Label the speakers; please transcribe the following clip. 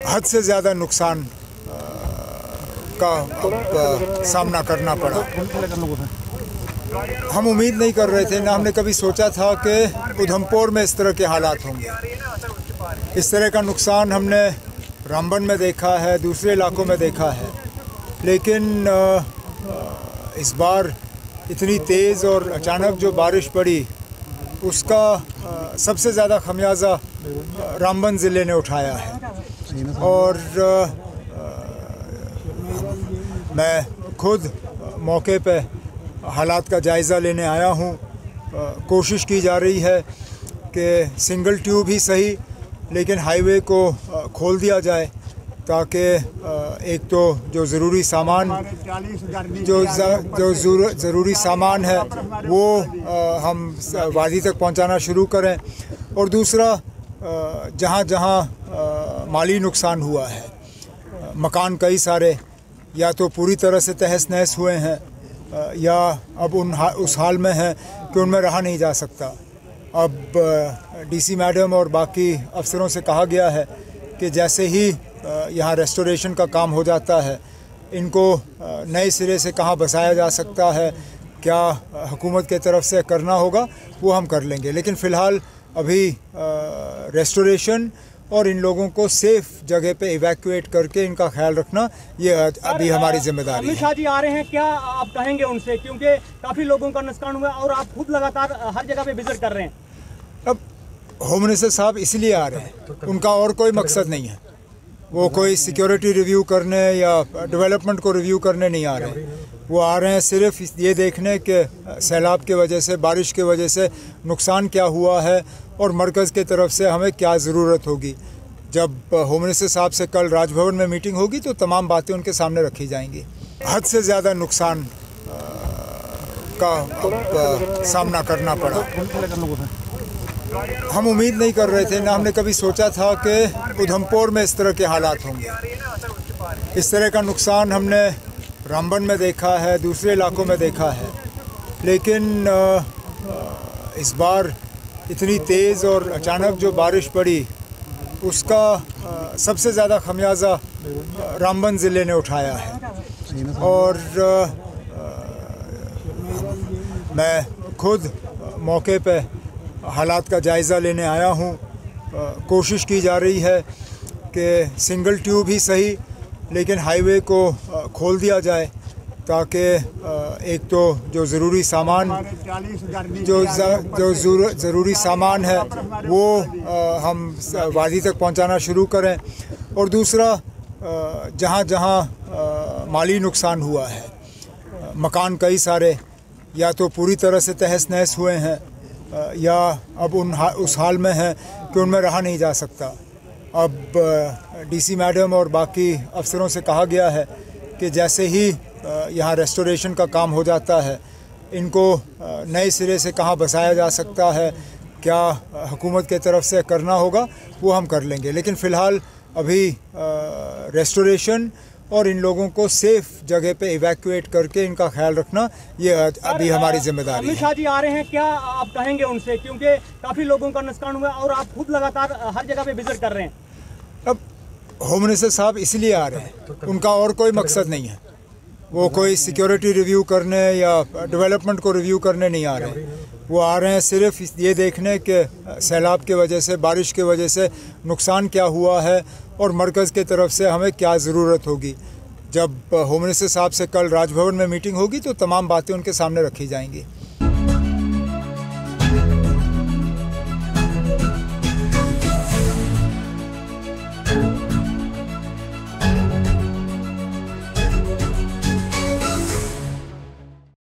Speaker 1: हद से ज़्यादा नुकसान का सामना करना पड़ा। हम उम्मीद नहीं कर रहे थे, ना हमने कभी सोचा था कि उधमपुर में इस तरह के हालात होंगे। इस तरह का नुकसान हमने रामबन में देखा है, दूसरे इलाकों में देखा है, लेकिन इस बार इतनी तेज़ और अचानक जो बारिश पड़ी उसका सबसे ज़्यादा खमियाजा रामबन ज़िले ने उठाया है। और मैं खुद मौके पे हालात का जायज़ा लेने आया हूँ। कोशिश की जा रही है कि सिंगल ट्यूब ही सही लेकिन हाईवे को खोल दिया जाए, ताकि एक तो जो ज़रूरी सामान ज़रूरी सामान है वो हम वादी तक पहुंचाना शुरू करें, और दूसरा जहां जहां माली नुकसान हुआ है, मकान कई सारे या तो पूरी तरह से तहस नहस हुए हैं या अब उस हाल में हैं कि उनमें रहा नहीं जा सकता। अब डीसी मैडम और बाकी अफसरों से कहा गया है कि जैसे ही यहाँ रेस्टोरेशन का काम हो जाता है, इनको नए सिरे से कहाँ बसाया जा सकता है, क्या हुकूमत के तरफ से करना होगा वो हम कर लेंगे। लेकिन फ़िलहाल अभी रेस्टोरेशन और इन लोगों को सेफ़ जगह पे इवैक्यूएट करके इनका ख्याल रखना ये अभी हमारी जिम्मेदारी है।
Speaker 2: अमित शाह जी आ रहे हैं, क्या आप कहेंगे उनसे, क्योंकि काफ़ी लोगों का नुकसान हुआ और आप खुद लगातार हर जगह पे विजिट कर रहे हैं?
Speaker 1: अब होम मिनिस्टर साहब इसलिए आ रहे हैं, उनका और कोई मकसद नहीं है। वो कोई सिक्योरिटी रिव्यू करने या डेवलपमेंट को रिव्यू करने नहीं आ रहे। वो आ रहे हैं सिर्फ ये देखने कि सैलाब के वजह से, बारिश के वजह से नुकसान क्या हुआ है और मरकज़ के तरफ से हमें क्या ज़रूरत होगी। जब होम मिनिस्टर साहब से कल राजभवन में मीटिंग होगी तो तमाम बातें उनके सामने रखी जाएंगी। हद से ज़्यादा नुकसान का सामना करना पड़ा। हम उम्मीद नहीं कर रहे थे, ना हमने कभी सोचा था कि उधमपुर में इस तरह के हालात होंगे। इस तरह का नुकसान हमने रामबन में देखा है, दूसरे इलाकों में देखा है, लेकिन इस बार इतनी तेज़ और अचानक जो बारिश पड़ी उसका सबसे ज़्यादा खमियाजा रामबन ज़िले ने उठाया है। और मैं खुद मौके पे हालात का जायज़ा लेने आया हूँ। कोशिश की जा रही है कि सिंगल ट्यूब ही सही लेकिन हाईवे को खोल दिया जाए, ताकि एक तो जो ज़रूरी सामान ज़रूरी सामान है वो हम वादी तक पहुंचाना शुरू करें, और दूसरा जहां जहां माली नुकसान हुआ है, मकान कई सारे या तो पूरी तरह से तहस नहस हुए हैं या अब उस हाल में हैं कि उनमें रहा नहीं जा सकता। अब डीसी मैडम और बाकी अफसरों से कहा गया है कि जैसे ही यहाँ रेस्टोरेशन का काम हो जाता है, इनको नए सिरे से कहाँ बसाया जा सकता है, क्या हुकूमत के तरफ से करना होगा वो हम कर लेंगे। लेकिन फ़िलहाल अभी रेस्टोरेशन और इन लोगों को सेफ़ जगह पे इवैक्यूएट करके इनका ख्याल रखना ये अभी हमारी जिम्मेदारी है।
Speaker 2: अमित शाह जी आ रहे हैं, क्या आप कहेंगे उनसे, क्योंकि काफ़ी लोगों का नुकसान हुआ और आप खुद लगातार हर जगह पे विजिट कर रहे हैं?
Speaker 1: अब होम मिनिस्टर साहब इसलिए आ रहे हैं, उनका और कोई मकसद नहीं है। वो कोई सिक्योरिटी रिव्यू करने या डेवलपमेंट को रिव्यू करने नहीं आ रहे। वो आ रहे हैं सिर्फ ये देखने कि सैलाब के वजह से, बारिश के वजह से नुकसान क्या हुआ है और मरकज़ के तरफ से हमें क्या ज़रूरत होगी। जब होम मिनिस्टर साहब से कल राजभवन में मीटिंग होगी तो तमाम बातें उनके सामने रखी जाएंगी।